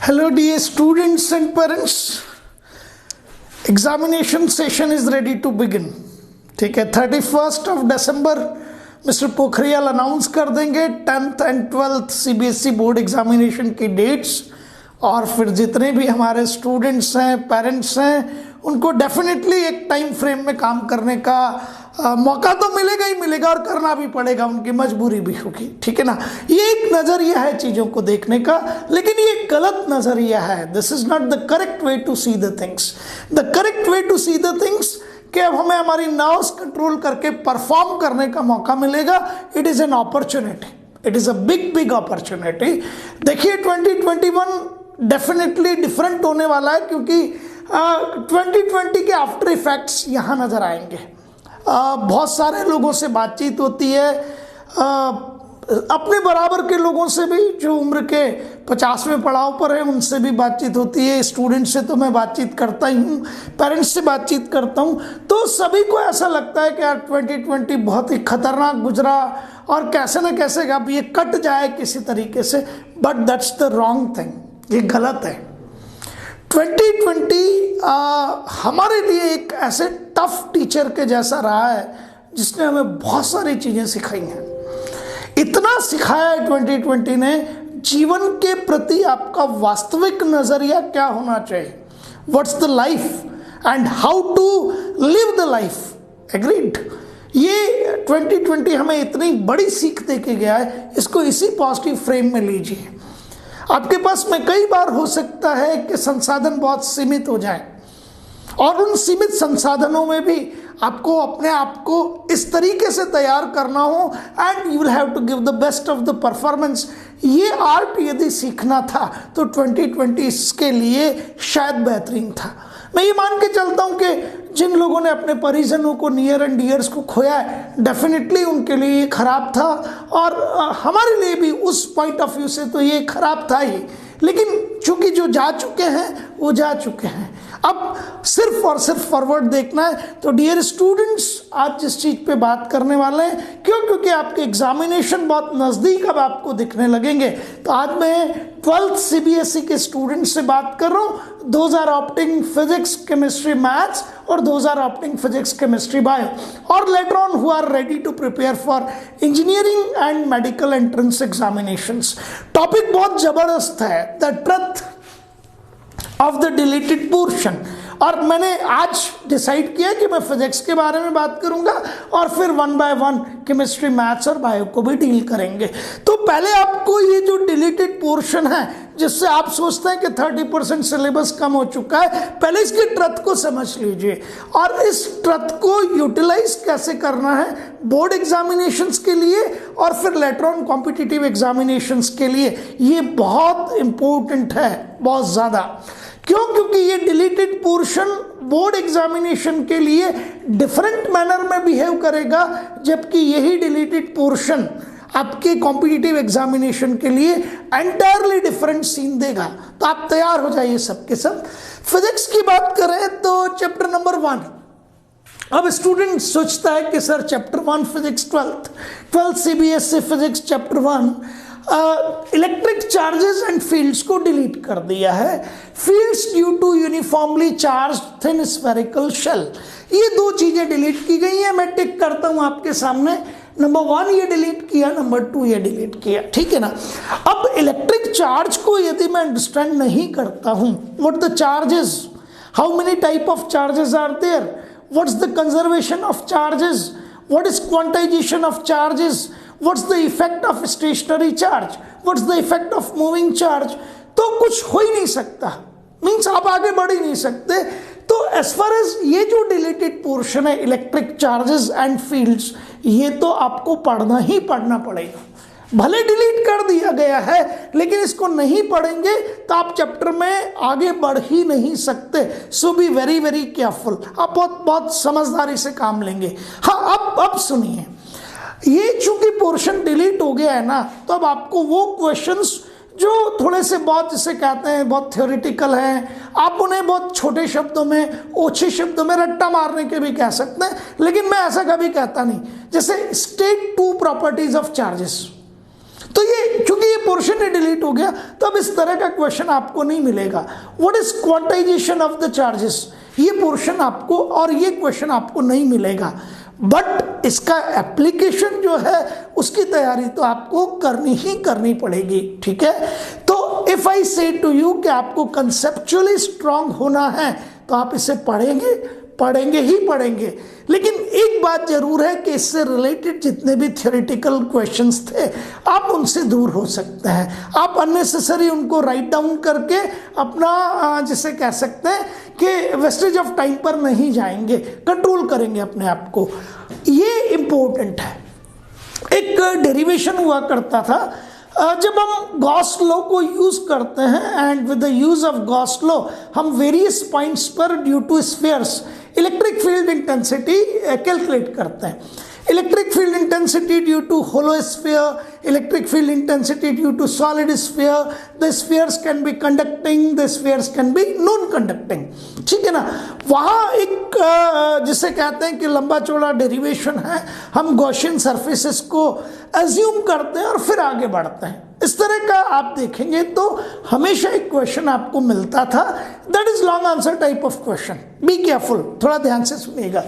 Hello dear students and parents, examination session is ready to begin. ठीक है, 31st of December mister Pokhriyal announce कर देंगे 10th and 12th CBSE board examination की dates, और फिर जितने भी हमारे स्टूडेंट्स हैं, पेरेंट्स हैं, उनको डेफिनेटली एक टाइम फ्रेम में काम करने का मौका तो मिलेगा ही मिलेगा और करना भी पड़ेगा, उनकी मजबूरी भी होगी। ठीक है ना, ये एक नज़रिया है चीज़ों को देखने का, लेकिन ये गलत नज़रिया है। This is not the correct way to see the things. The correct way to see the things कि अब हमें हमारी नर्व्स कंट्रोल करके परफॉर्म करने का मौका मिलेगा। It is an opportunity, it is a big opportunity. देखिए 2021 डेफिनेटली डिफरेंट होने वाला है, क्योंकि 2020 के आफ्टर इफेक्ट्स यहाँ नज़र आएंगे। बहुत सारे लोगों से बातचीत होती है, अपने बराबर के लोगों से भी, जो उम्र के 50वें पड़ाव पर है उनसे भी बातचीत होती है। स्टूडेंट से तो मैं बातचीत करता ही हूँ, पेरेंट्स से बातचीत करता हूँ, तो सभी को ऐसा लगता है कि यार 2020 बहुत ही खतरनाक गुजरा और कैसे न कैसे अब ये कट जाए किसी तरीके से। But that's the wrong thing, ये गलत है। 2020 हमारे लिए एक ऐसे टफ टीचर के जैसा रहा है जिसने हमें बहुत सारी चीज़ें सिखाई हैं। इतना सिखाया है 2020 ने, जीवन के प्रति आपका वास्तविक नज़रिया क्या होना चाहिए, what's the life and how to live the life. Agreed, ये 2020 हमें इतनी बड़ी सीख दे के गया है, इसको इसी पॉजिटिव फ्रेम में लीजिए। आपके पास में कई बार हो सकता है कि संसाधन बहुत सीमित हो जाए, और उन सीमित संसाधनों में भी आपको अपने आप को इस तरीके से तैयार करना हो and you will have to give the best of the performance. ये आर्ट यदि सीखना था तो 2020 इसके लिए शायद बेहतरीन था। मैं ये मान के चलता हूँ कि जिन लोगों ने अपने परिजनों को, नियर एंड डियर्स को खोया है, डेफिनेटली उनके लिए ये खराब था, और हमारे लिए भी उस पॉइंट ऑफ व्यू से तो ये खराब था ही। लेकिन चूंकि जो जा चुके हैं वो जा चुके हैं, अब सिर्फ और सिर्फ फॉरवर्ड देखना है। तो डियर स्टूडेंट्स, आज जिस चीज़ पे बात करने वाले हैं, क्योंकि आपके एग्जामिनेशन बहुत नज़दीक अब आपको दिखने लगेंगे, तो आज मैं 12th CBSE के स्टूडेंट से बात कर रहा हूँ। Those are opting physics, chemistry, maths, और those are opting physics, chemistry, bio, और later on who are ready to prepare for engineering and medical entrance examinations. Topic बहुत ज़बरदस्त है, the truth of the deleted portion, और मैंने आज decide किया कि मैं फिजिक्स के बारे में बात करूंगा और फिर 1 by 1 केमिस्ट्री, मैथ्स और बायो को भी डील करेंगे। तो पहले आपको ये जो डिलीटेड पोर्शन है, जिससे आप सोचते हैं कि 30% सिलेबस कम हो चुका है, पहले इसके ट्रथ को समझ लीजिए, और इस ट्रथ को यूटिलाइज कैसे करना है बोर्ड एग्जामिनेशंस के लिए और फिर लेटर ऑन कॉम्पिटिटिव एग्जामिनेशंस के लिए, ये बहुत इंपॉर्टेंट है, बहुत ज़्यादा। क्यों? क्योंकि ये डिलीटेड पोर्शन बोर्ड एग्जामिनेशन के लिए डिफरेंट मैनर में बिहेव करेगा, जबकि यही डिलीटेड पोर्शन आपके कॉम्पिटिटिव एग्जामिनेशन के लिए एंटायरली डिफरेंट सीन देगा। तो आप तैयार हो जाइए सब के सब। फिजिक्स की बात करें तो चैप्टर नंबर 1। अब स्टूडेंट सोचता है कि sir chapter 1 physics, 12th CBSE physics chapter 1 electric charges and fields को डिलीट कर दिया है। Fields due to uniformly charge thin spherical shell, ये दो चीजें डिलीट की गई हैं। मैं टिक करता हूं आपके सामने, नंबर 1 ये डिलीट किया, नंबर 2 ये डिलीट किया। ठीक है ना। अब इलेक्ट्रिक चार्ज को यदि मैं अंडरस्टैंड नहीं करता हूं, what the charges, how many type of charges are there, what's the conservation of charges, what is quantization of charges, what's the effect of stationary charge, what's the effect of moving charge, तो कुछ हो ही नहीं सकता, means आप आगे बढ़ ही नहीं सकते। तो एज फार एज ये जो डिलीटेड पोर्शन है इलेक्ट्रिक चार्जेस एंड फील्ड्स, ये तो आपको पढ़ना ही पढ़ना पड़ेगा। भले डिलीट कर दिया गया है, लेकिन इसको नहीं पढ़ेंगे तो आप चैप्टर में आगे बढ़ ही नहीं सकते। सो बी वेरी वेरी केयरफुल, आप बहुत बहुत समझदारी से काम लेंगे। हाँ, अब सुनिए, ये चूंकि पोर्शन डिलीट हो गया है ना, तो अब आपको वो क्वेश्चंस जो थोड़े से बहुत, जिसे कहते हैं बहुत थ्योरेटिकल हैं, आप उन्हें बहुत छोटे शब्दों में, ओछे शब्दों में, रट्टा मारने के भी कह सकते हैं, लेकिन मैं ऐसा कभी कहता नहीं। जैसे स्टेट 2 प्रॉपर्टीज ऑफ चार्जेस, तो ये चूंकि ये पोर्शन ही डिलीट हो गया तो अब इस तरह का क्वेश्चन आपको नहीं मिलेगा। What is quantization of the charges, ये पोर्शन आपको और ये क्वेश्चन आपको नहीं मिलेगा, बट इसका एप्लीकेशन जो है उसकी तैयारी तो आपको करनी ही करनी पड़ेगी। ठीक है, तो इफ आई से टू यू कि आपको कंसेप्चुअली स्ट्रांग होना है तो आप इसे पढ़ेंगे ही पढ़ेंगे। लेकिन एक बात जरूर है कि इससे रिलेटेड जितने भी थियोरेटिकल क्वेश्चंस थे आप उनसे दूर हो सकते हैं। आप अननेसेसरी उनको राइट डाउन करके अपना जिसे कह सकते हैं कि वेस्टेज ऑफ टाइम पर नहीं जाएंगे, कंट्रोल करेंगे अपने आप को, ये इंपॉर्टेंट है। एक डेरिवेशन हुआ करता था जब हम गॉस लॉ को यूज करते हैं, and with the use of Gauss law हम वेरियस पॉइंट्स पर due to spheres electric field intensity calculate करते हैं। Electric field intensity due to hollow sphere, electric field intensity due to solid sphere, the spheres can be conducting, the spheres can be non conducting. ठीक है ना, वहाँ एक जिसे कहते हैं कि लंबा चौड़ा डेरिवेशन है, हम गॉसियन सरफेसेस को एज्यूम करते हैं और फिर आगे बढ़ते हैं। इस तरह का आप देखेंगे तो हमेशा एक क्वेश्चन आपको मिलता था, that is long answer type of question. Be careful, थोड़ा ध्यान से सुनिएगा।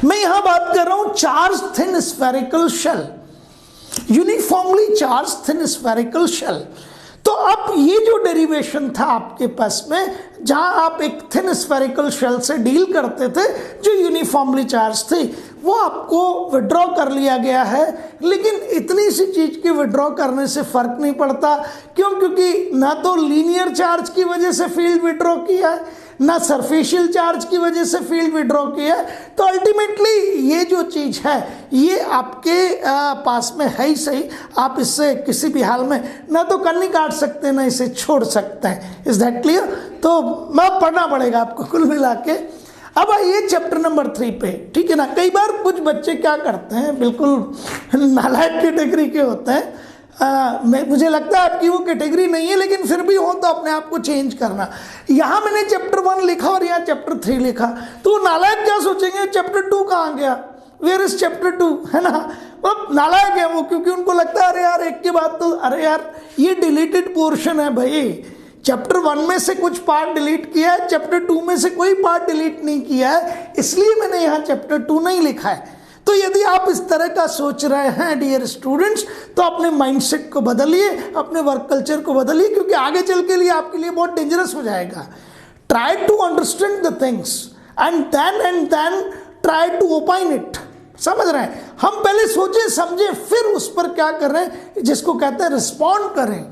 मैं यहां बात कर रहा हूं charge thin spherical shell, uniformly charge thin spherical shell. तो अब ये जो डेरिवेशन था आपके पास में, जहां आप एक थिन स्फेरिकल शेल से डील करते थे जो यूनिफॉर्मली चार्ज थी, वो आपको विड्रॉ कर लिया गया है। लेकिन इतनी सी चीज के विड्रॉ करने से फर्क नहीं पड़ता, क्यों? क्योंकि ना तो लीनियर चार्ज की वजह से फील्ड विड्रॉ किया है, ना सरफेशियल चार्ज की वजह से फील्ड विड्रॉ किया है। तो अल्टीमेटली ये जो चीज है ये आपके पास में है ही सही, आप इससे किसी भी हाल में ना तो कन्नी काट सकते ना इसे छोड़ सकते हैं। Is that clear? तो मैं पढ़ना पड़ेगा आपको कुल मिला के। अब आइए चैप्टर नंबर 3 पे। ठीक है ना, कई बार कुछ बच्चे क्या करते हैं, बिल्कुल नालायक कैटेगरी के होते हैं। मुझे लगता है आपकी वो कैटेगरी नहीं है, लेकिन फिर भी हो तो अपने आप को चेंज करना। यहाँ मैंने चैप्टर 1 लिखा और यहाँ चैप्टर 3 लिखा, तो नालायक क्या सोचेंगे, चैप्टर 2 कहाँ गया, वेयर इज चैप्टर 2, है ना। अब नालायक है वो, क्योंकि उनको लगता है अरे यार एक के बाद तो, अरे यार ये डिलीटेड पोर्शन है भाई, चैप्टर 1 में से कुछ पार्ट डिलीट किया है, चैप्टर 2 में से कोई पार्ट डिलीट नहीं किया है, इसलिए मैंने यहाँ चैप्टर 2 नहीं लिखा है। तो यदि आप इस तरह का सोच रहे हैं डियर स्टूडेंट्स, तो अपने माइंडसेट को बदलिए, अपने वर्क कल्चर को बदलिए, क्योंकि आगे चल के लिए आपके लिए बहुत डेंजरस हो जाएगा। Try to understand the things and then try to opine it. समझ रहे हैं, हम पहले सोचें समझें फिर उस पर क्या करें, जिसको कहते हैं रिस्पॉन्ड करें,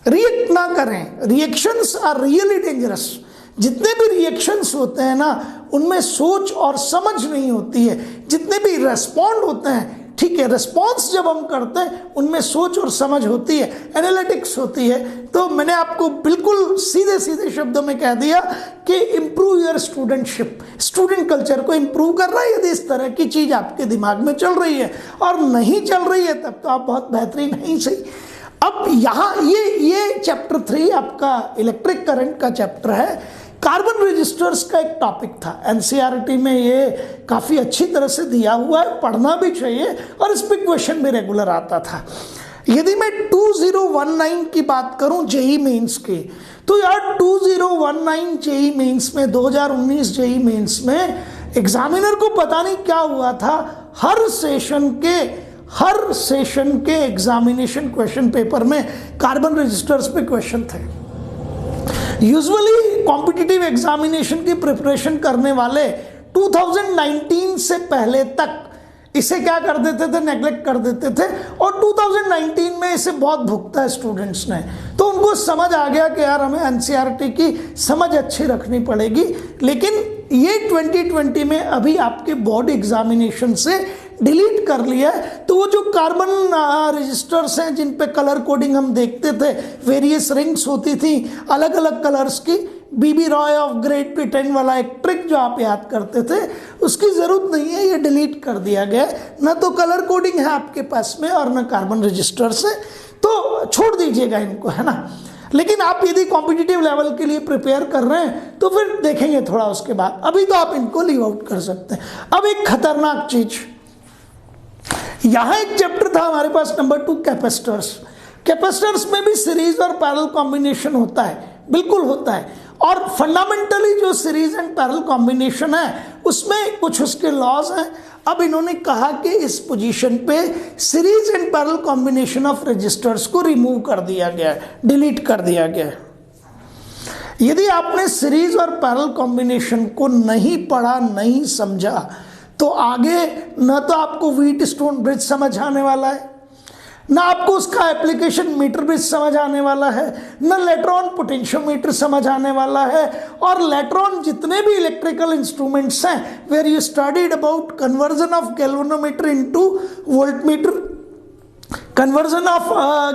रिएक्ट ना करें। Reactions are really dangerous. जितने भी रिएक्शंस होते हैं ना, उनमें सोच और समझ नहीं होती है। जितने भी रेस्पॉन्ड होते हैं, ठीक है, रिस्पॉन्स जब हम करते हैं उनमें सोच और समझ होती है, एनालिटिक्स होती है। तो मैंने आपको बिल्कुल सीधे सीधे शब्दों में कह दिया कि improve your studentship, student culture को इम्प्रूव करना है। यदि इस तरह की चीज़ आपके दिमाग में चल रही है, और नहीं चल रही है तब तो आप बहुत बेहतरीन नहीं सही। अब यहाँ ये चैप्टर 3 आपका इलेक्ट्रिक करंट का चैप्टर है। कार्बन रजिस्टर्स का एक टॉपिक था, एनसीईआरटी में ये काफ़ी अच्छी तरह से दिया हुआ है, पढ़ना भी चाहिए, और इस पर क्वेश्चन भी रेगुलर आता था। यदि मैं 2019 की बात करूं जेई मेंस की, तो यार 2019 जेई मेंस में 2019 जेई मेंस में एग्जामिनर को पता नहीं क्या हुआ था, हर सेशन के एग्जामिनेशन क्वेश्चन पेपर में कार्बन रजिस्टर्स पे क्वेश्चन थे। यूजुअली कॉम्पिटिटिव एग्जामिनेशन की प्रिपरेशन करने वाले 2019 से पहले तक इसे क्या कर देते थे, नेग्लेक्ट कर देते थे, और 2019 में इसे बहुत भुगता है स्टूडेंट्स ने। तो उनको समझ आ गया कि यार हमें एनसीईआरटी की समझ अच्छी रखनी पड़ेगी। लेकिन ये 2020 में अभी आपके बोर्ड एग्जामिनेशन से डिलीट कर लिया है। तो वो जो कार्बन रजिस्टर्स हैं जिन पे कलर कोडिंग हम देखते थे, वेरियस रिंग्स होती थी अलग अलग कलर्स की, बीबी रॉय ऑफ ग्रेट ब्रिटेन वाला एक ट्रिक जो आप याद करते थे, उसकी ज़रूरत नहीं है, ये डिलीट कर दिया गया। ना तो कलर कोडिंग है आपके पास में और ना कार्बन रजिस्टर्स है, तो छोड़ दीजिएगा इनको, है ना। लेकिन आप यदि कॉम्पिटिटिव लेवल के लिए प्रिपेयर कर रहे हैं तो फिर देखेंगे थोड़ा उसके बाद, अभी तो आप इनको लीव आउट कर सकते हैं। अब एक खतरनाक चीज, यहां एक चैप्टर था हमारे पास नंबर 2, कैपेसिटर्स। कैपेसिटर्स में भी सीरीज और पैरेलल कॉम्बिनेशन होता है, बिल्कुल होता है। और फंडामेंटली जो सीरीज एंड पैरेलल कॉम्बिनेशन है उसमें कुछ उसके लॉज हैं। अब इन्होंने कहा कि इस पोजीशन पे series and parallel combination of resistors को रिमूव कर दिया गया, डिलीट कर दिया गया। यदि आपने सीरीज और पैरेलल कॉम्बिनेशन को नहीं पढ़ा, नहीं समझा, तो आगे न तो आपको व्हीटस्टोन ब्रिज समझ आने वाला है, ना आपको उसका एप्लीकेशन मीटर ब्रिज समझ आने वाला है, न लेटर ऑन पोटेंशियोमीटर समझ आने वाला है। और लेटर ऑन जितने भी इलेक्ट्रिकल इंस्ट्रूमेंट्स हैं where you studied about conversion of galvanometer into voltmeter, conversion of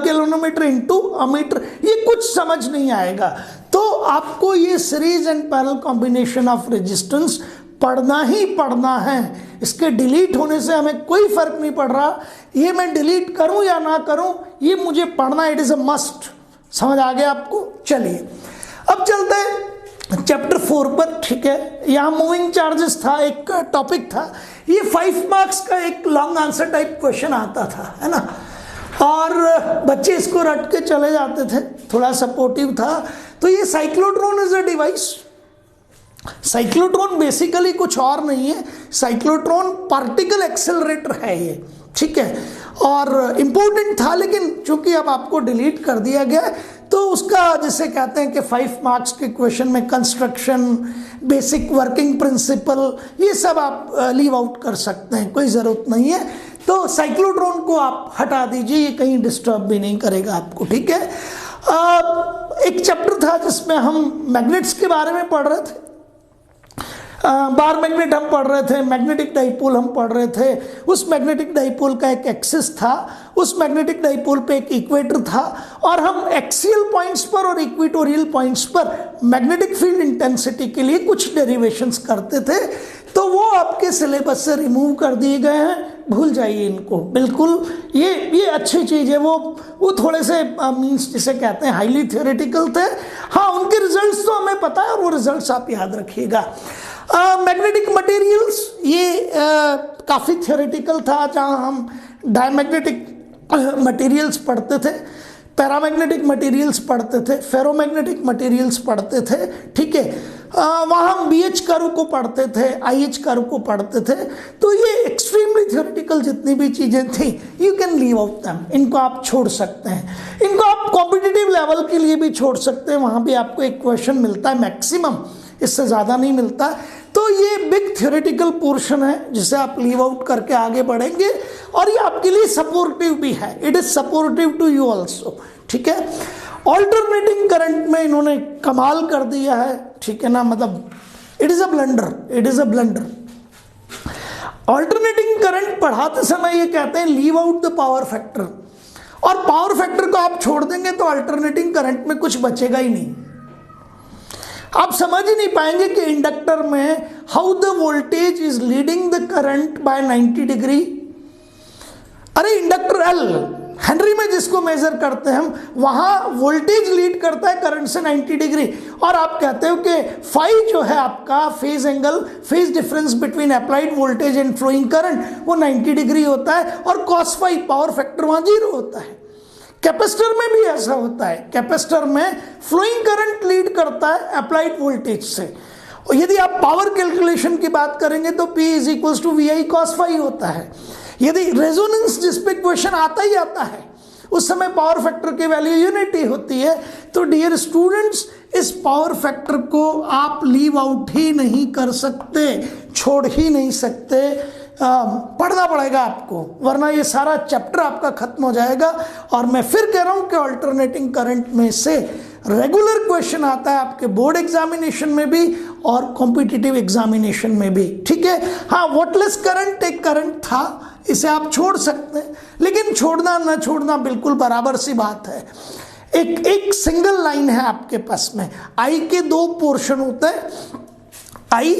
galvanometer into ammeter, ये कुछ समझ नहीं आएगा। तो आपको ये series and parallel combination of resistance पढ़ना ही पढ़ना है। इसके डिलीट होने से हमें कोई फर्क नहीं पड़ रहा, ये मैं डिलीट करूं या ना करूं, ये मुझे पढ़ना, इट इज अ मस्ट। समझ आ गया आपको? चलिए अब चलते हैं चैप्टर 4 पर। ठीक है, यहाँ मूविंग चार्जेस था, एक टॉपिक था। ये 5 मार्क्स का एक लॉन्ग आंसर टाइप क्वेश्चन आता था, है ना, और बच्चे इसको रट के चले जाते थे, थोड़ा सपोर्टिव था। तो ये cyclotron is a device. Cyclotron basically कुछ और नहीं है, साइक्लोट्रॉन पार्टिकल एक्सेलरेटर है ये, ठीक है, और इम्पोर्टेंट था, लेकिन चूंकि अब आपको डिलीट कर दिया गया तो उसका जिसे कहते हैं कि 5 मार्क्स के क्वेश्चन में कंस्ट्रक्शन, बेसिक वर्किंग प्रिंसिपल, ये सब आप लीव आउट कर सकते हैं, कोई ज़रूरत नहीं है। तो साइक्लोट्रॉन को आप हटा दीजिए, ये कहीं डिस्टर्ब भी नहीं करेगा आपको, ठीक है। एक चैप्टर था जिसमें हम मैग्नेट्स के बारे में पढ़ रहे थे, बार मैग्नेट हम पढ़ रहे थे, मैग्नेटिक डाइपोल हम पढ़ रहे थे। उस मैग्नेटिक डाइपोल का एक एक्सिस था, उस मैग्नेटिक डाइपोल पे एक इक्वेटर था, और हम एक्सियल पॉइंट्स पर और इक्वेटोरियल पॉइंट्स पर मैग्नेटिक फील्ड इंटेंसिटी के लिए कुछ डेरिवेशंस करते थे। तो वो आपके सिलेबस से रिमूव कर दिए गए हैं, भूल जाइए इनको बिल्कुल। ये अच्छी चीज़ है। वो थोड़े से मीन्स जिसे कहते हैं हाईली थियोरेटिकल थे। हाँ, उनके रिजल्ट्स तो हमें पता है और वो रिजल्ट्स आप याद रखिएगा। मैग्नेटिक मटेरियल्स ये काफ़ी थियोरेटिकल था, जहाँ हम डायमैग्नेटिक मटेरियल्स पढ़ते थे, पैरामैग्नेटिक मटेरियल्स पढ़ते थे, फेरोमैग्नेटिक मटेरियल्स पढ़ते थे, ठीक है। वहाँ हम BH कर्व को पढ़ते थे, IH कर्व को पढ़ते थे। तो ये एक्सट्रीमली थियोरेटिकल जितनी भी चीज़ें थी, you can leave out them, इनको आप छोड़ सकते हैं। इनको आप कॉम्पिटिटिव लेवल के लिए भी छोड़ सकते हैं, वहाँ भी आपको एक क्वेश्चन मिलता है मैक्सिमम, इससे ज़्यादा नहीं मिलता। तो ये बिग थियोरेटिकल पोर्शन है जिसे आप लीव आउट करके आगे बढ़ेंगे, और ये आपके लिए सपोर्टिव भी है, it is supportive to you also, ठीक है। ऑल्टरनेटिंग करंट में इन्होंने कमाल कर दिया है, ठीक है ना, मतलब it is a blunder, it is a blunder. Alternating current पढ़ाते समय ये कहते हैं leave out the power factor, और पावर फैक्टर को आप छोड़ देंगे तो अल्टरनेटिंग करंट में कुछ बचेगा ही नहीं। आप समझ ही नहीं पाएंगे कि इंडक्टर में how the voltage is leading the current by 90 degree. अरे इंडक्टर L हेनरी में जिसको मेजर करते हैं हम, वहां वोल्टेज लीड करता है करंट से 90 डिग्री, और आप कहते हो कि फाई जो है आपका phase angle, phase difference between applied voltage and flowing current, वो 90 डिग्री होता है, और कॉस फाई पावर फैक्टर वहां 0 होता है। कैपेसिटर में भी ऐसा होता है, कैपेसिटर में फ्लोइंग करंट लीड करता है अप्लाइड वोल्टेज से। और यदि आप पावर कैलकुलेशन की बात करेंगे तो P is equals to VI cos phi होता है। यदि रेजोनेंस जिस पे क्वेश्चन आता ही आता है, उस समय पावर फैक्टर की वैल्यू यूनिटी होती है। तो डियर स्टूडेंट्स, इस पावर फैक्टर को आप लीव आउट ही नहीं कर सकते, छोड़ ही नहीं सकते, पढ़ना पड़ेगा आपको, वरना ये सारा चैप्टर आपका खत्म हो जाएगा। और मैं फिर कह रहा हूँ कि अल्टरनेटिंग करंट में से रेगुलर क्वेश्चन आता है आपके बोर्ड एग्जामिनेशन में भी और कॉम्पिटिटिव एग्जामिनेशन में भी, ठीक है। हाँ, वॉटलेस करंट एक करंट था, इसे आप छोड़ सकते हैं, लेकिन छोड़ना ना छोड़ना बिल्कुल बराबर सी बात है। एक सिंगल लाइन है आपके पास में, आई के 2 पोर्शन होते हैं, I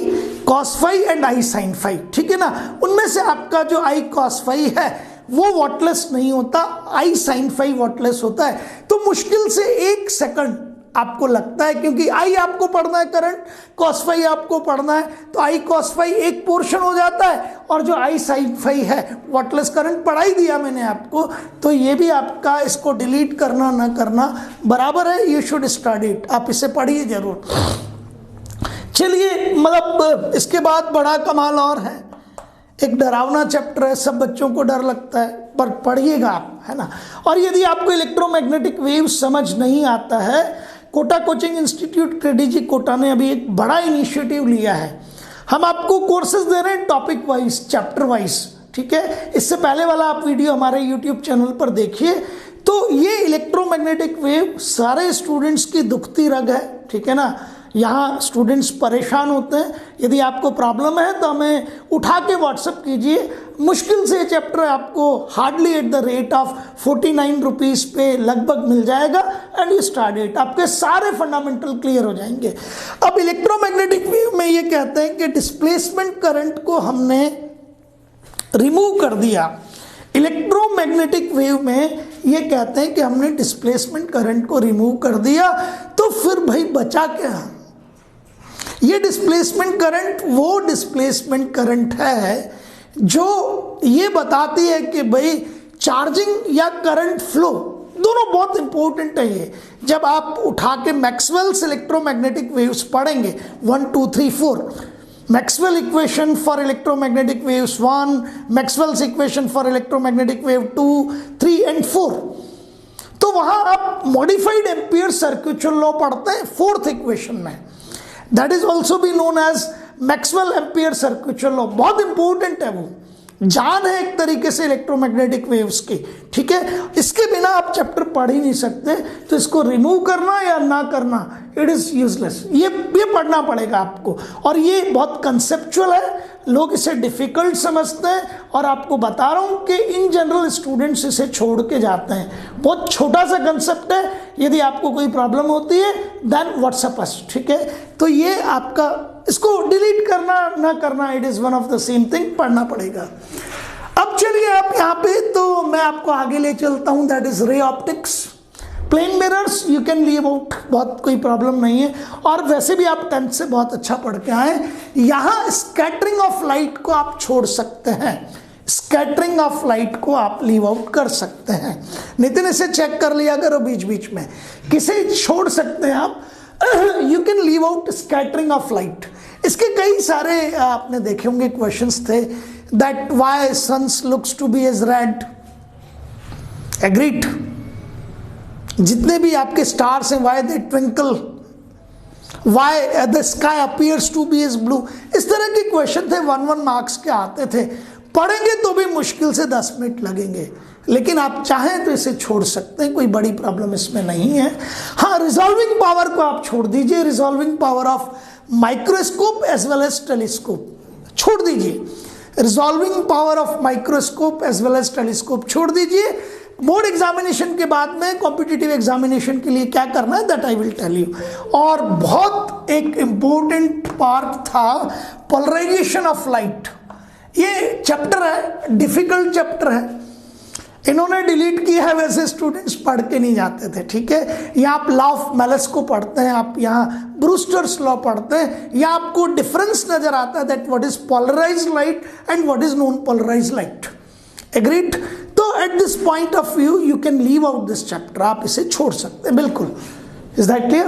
cos phi and I sine phi, ठीक है ना। उनमें से आपका जो आई कॉस फाई है वो वॉटलेस नहीं होता, आई साइन फाई वॉटलेस होता है। तो मुश्किल से 1 सेकंड आपको लगता है, क्योंकि आई आपको पढ़ना है करंट, कॉस फाई आपको पढ़ना है, तो आई कॉस फाई एक पोर्शन हो जाता है, और जो आई साइन फाई है व्हाटलेस करंट पढ़ा ही दिया मैंने आपको, तो ये भी आपका, इसको डिलीट करना ना करना बराबर है, यू शुड स्टडी इट, आप इसे पढ़िए जरूर। चलिए, मतलब इसके बाद बड़ा कमाल और है, एक डरावना चैप्टर है, सब बच्चों को डर लगता है, पर पढ़िएगा आप, है ना। और यदि आपको इलेक्ट्रोमैग्नेटिक वेव समझ नहीं आता है, कोटा कोचिंग इंस्टीट्यूट क्रेडिजी कोटा ने अभी एक बड़ा इनिशिएटिव लिया है, हम आपको कोर्सेज दे रहे हैं टॉपिक वाइज, चैप्टर वाइज, ठीक है। इससे पहले वाला आप वीडियो हमारे यूट्यूब चैनल पर देखिए। तो ये इलेक्ट्रोमैग्नेटिक वेव सारे स्टूडेंट्स की दुखती रग है, ठीक है ना। यहाँ स्टूडेंट्स परेशान होते हैं, यदि आपको प्रॉब्लम है तो हमें उठा के व्हाट्सअप कीजिए। मुश्किल से चैप्टर आपको hardly at the rate of 49 rupees पे लगभग मिल जाएगा, एंड यू स्टार्ट इट, आपके सारे फंडामेंटल क्लियर हो जाएंगे। अब इलेक्ट्रोमैग्नेटिक वेव में ये कहते हैं कि डिस्प्लेसमेंट करंट को हमने रिमूव कर दिया। इलेक्ट्रोमैग्नेटिक वेव में ये कहते हैं कि हमने डिस्प्लेसमेंट करंट को रिमूव कर दिया, तो फिर भाई बचा क्या? ये डिस्प्लेसमेंट करंट वो डिस्प्लेसमेंट करंट है जो ये बताती है कि भाई चार्जिंग या करंट फ्लो दोनों बहुत इंपॉर्टेंट है। ये जब आप उठा के मैक्सवेल्स इलेक्ट्रोमैग्नेटिक वेव्स पढ़ेंगे 1 2 3 4, Maxwell equation for electromagnetic waves 1, Maxwell's equation for electromagnetic wave 2 3 and 4, तो वहां आप मॉडिफाइड एम्पियर सर्क्यूटल लॉ पढ़ते हैं 4th इक्वेशन में, that is also be known as Maxwell Ampere circuital law. बहुत इंपॉर्टेंट है, वो जान है एक तरीके से इलेक्ट्रोमैग्नेटिक वेव्स की, ठीक है। इसके बिना आप चैप्टर पढ़ ही नहीं सकते, तो इसको रिमूव करना या ना करना इट इज यूजलेस, ये पढ़ना पड़ेगा आपको। और ये बहुत कंसेप्चुअल है, लोग इसे डिफिकल्ट समझते हैं, और आपको बता रहा हूं कि इन जनरल स्टूडेंट्स इसे छोड़ के जाते हैं। बहुत छोटा सा कंसेप्ट है, यदि आपको कोई प्रॉब्लम होती है देन व्हाट्सएप अस, ठीक है। तो ये आपका, इसको डिलीट करना ना करना it is one of the same thing, पढ़ना पड़ेगा। अब चलिए आप यहाँ पे, तो मैं आपको आगे ले चलता हूँ, that is ray optics. Plane mirrors you can leave out, बहुत कोई प्रॉब्लम नहीं है, और वैसे भी आप 10th से बहुत अच्छा पढ़ के आए। यहाँ स्कैटरिंग ऑफ लाइट को आप छोड़ सकते हैं, स्कैटरिंग ऑफ लाइट को आप लीव आउट कर सकते हैं। नितिन इसे चेक कर लिया करो बीच बीच में, किसे छोड़ सकते हैं आप, you can leave out scattering of light. इसके कई सारे आपने देखे होंगे क्वेश्चंस थे, that why suns looks to be as red, agreed. जितने भी आपके स्टार्स हैं, why they twinkle, why the sky appears to be as blue, इस तरह के क्वेश्चन थे, 1 मार्क्स के आते थे। पढ़ेंगे तो भी मुश्किल से 10 मिनट लगेंगे, लेकिन आप चाहें तो इसे छोड़ सकते हैं, कोई बड़ी प्रॉब्लम इसमें नहीं है। हाँ, रिजॉल्विंग पावर को आप छोड़ दीजिए, resolving power of microscope as well as telescope छोड़ दीजिए, resolving power of microscope as well as telescope छोड़ दीजिए। बोर्ड एग्जामिनेशन के बाद में कॉम्पिटिटिव एग्जामिनेशन के लिए क्या करना है that I will tell you. और बहुत एक इंपॉर्टेंट पार्ट था पोलराइजेशन ऑफ लाइट, ये चैप्टर है, डिफिकल्ट चैप्टर है, इन्होंने डिलीट किया है, वैसे स्टूडेंट्स पढ़ के नहीं जाते थे, ठीक है। यहाँ आप लॉ ऑफ मैलस को पढ़ते हैं, आप यहाँ ब्रूस्टर्स लॉ पढ़ते हैं, या आपको डिफरेंस नजर आता है that what is polarised light and what is non polarised light, agreed. तो at this point of view you can leave out this chapter, आप इसे छोड़ सकते हैं, बिल्कुल। Is that clear?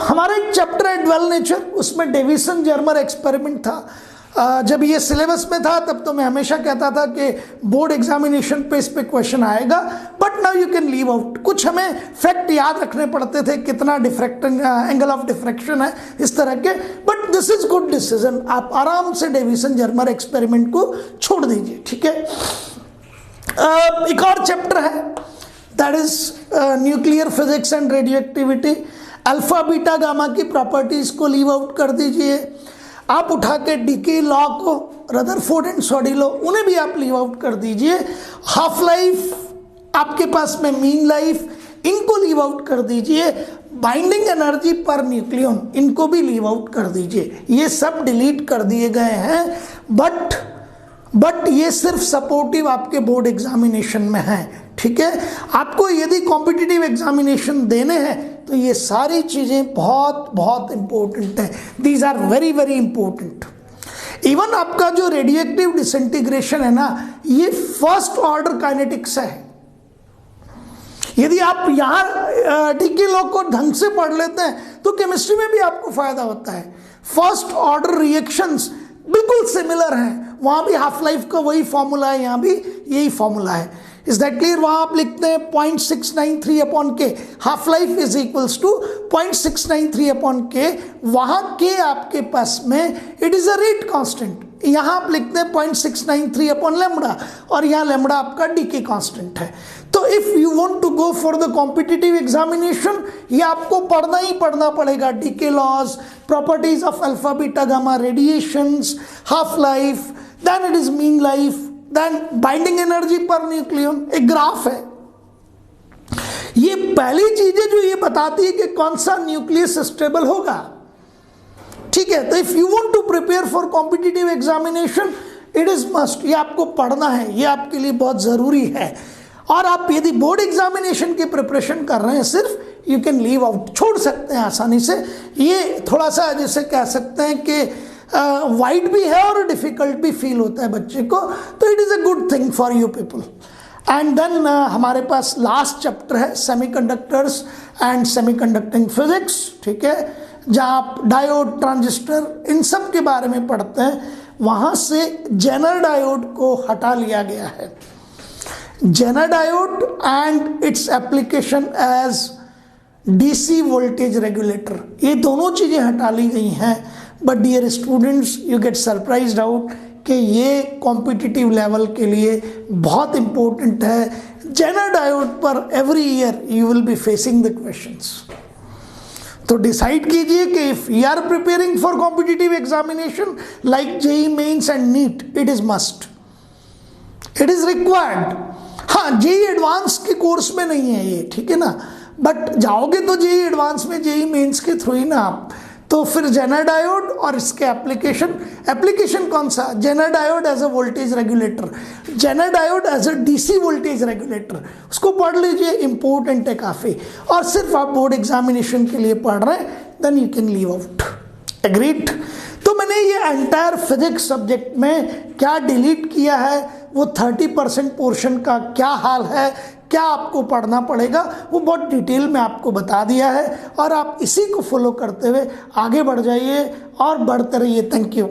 हमारा एक चैप्टर है ड्वेल नेचर, उसमें डेविसन जर्मर एक्सपेरिमेंट था। जब ये सिलेबस में था तब तो मैं हमेशा कहता था कि बोर्ड एग्जामिनेशन पे इस पे क्वेश्चन आएगा, but now you can leave out. कुछ हमें फैक्ट याद रखने पड़ते थे, कितना डिफ्रैक्टिंग एंगल ऑफ डिफ्रैक्शन है, इस तरह के, but this is good decision, आप आराम से डेविसन जर्मर एक्सपेरिमेंट को छोड़ दीजिए, ठीक है। एक और चैप्टर है that is nuclear physics and radio activity, alpha beta gamma की प्रॉपर्टीज को लीव आउट कर दीजिए। आप उठा के डीके लॉ को, रदरफोर्ड एंड सॉडी लॉ, उन्हें भी आप लीव आउट कर दीजिए। हाफ लाइफ, आपके पास में मीन लाइफ, इनको लीव आउट कर दीजिए। बाइंडिंग एनर्जी पर न्यूक्लियन, इनको भी लीव आउट कर दीजिए। ये सब डिलीट कर दिए गए हैं, बट ये सिर्फ सपोर्टिव आपके बोर्ड एग्जामिनेशन में है, ठीक है। आपको यदि कॉम्पिटिटिव एग्जामिनेशन देने हैं तो ये सारी चीज़ें बहुत बहुत इंपॉर्टेंट हैं। These are very very important. Even आपका जो रेडियोएक्टिव डिसइंटीग्रेशन है ना, ये फर्स्ट ऑर्डर काइनेटिक्स है। यदि आप यहाँ डीके लॉ को ढंग से पढ़ लेते हैं तो केमिस्ट्री में भी आपको फायदा होता है। फर्स्ट ऑर्डर रिएक्शंस बिल्कुल सिमिलर हैं, वहाँ भी हाफ लाइफ का वही फॉर्मूला है, यहाँ भी यही फॉर्मूला है। Is that clear? वहाँ आप लिखते हैं 0.693 upon k, half life is equals to 0.693 upon k. वहाँ के आपके पास में it is a rate constant, यहाँ आप लिखते हैं 0.693 अपॉन लेमड़ा, और यहाँ लेमड़ा आपका डीके कांस्टेंट है। तो if you want to go for the competitive examination, ये आपको पढ़ना ही पढ़ना पड़ेगा। Decay laws, properties of alpha beta gamma radiations, half life, then it is mean life, then binding energy per nucleon, एक graph है। ये पहली चीज है जो ये बताती है कि कौन सा न्यूक्लियस स्टेबल होगा। ठीक है, तो if you want to prepare for competitive examination, it is must, ये आपको पढ़ना है, ये आपके लिए बहुत जरूरी है। और आप यदि बोर्ड एग्जामिनेशन की प्रिपरेशन कर रहे हैं सिर्फ, यू कैन लीव आउट, छोड़ सकते हैं आसानी से। ये थोड़ा सा जैसे कह सकते हैं कि वाइड भी है और डिफिकल्ट भी फील होता है बच्चे को, तो it is a good thing for you people. And then हमारे पास लास्ट चैप्टर है सेमीकंडक्टर्स एंड सेमीकंडक्टिंग फिजिक्स। ठीक है, जहाँ आप डायोड, ट्रांजिस्टर, इन सब के बारे में पढ़ते हैं। वहाँ से जेनर डायोड को हटा लिया गया है। Zener diode and its application as DC voltage regulator, ये दोनों चीज़ें हटा ली गई हैं। But dear students, you get surprised out कि ये कॉम्पिटिटिव लेवल के लिए बहुत इंपॉर्टेंट है। जेनर डायोड पर every year you will be facing the questions. तो डिसाइड कीजिए कि if you are preparing for competitive examination like JEE Mains and NEET, it is must, it is required. हाँ, JEE advance के course में नहीं है ये, ठीक है ना, बट जाओगे तो जेईई एडवांस में, जेईई मेंस के थ्रू ही ना आप। तो फिर जेनर डायोड और इसके एप्लीकेशन कौन सा? Zener diode as a voltage regulator, Zener diode as a DC voltage regulator, उसको पढ़ लीजिए, इंपॉर्टेंट है काफ़ी। और सिर्फ आप बोर्ड एग्जामिनेशन के लिए पढ़ रहे हैं, then you can leave out. Agreed? तो मैंने ये एंटायर फिजिक्स सब्जेक्ट में क्या डिलीट किया है, वो 30% पोर्शन का क्या हाल है, क्या आपको पढ़ना पड़ेगा, वो बहुत डिटेल में आपको बता दिया है। और आप इसी को फॉलो करते हुए आगे बढ़ जाइए और बढ़ते रहिए। Thank you.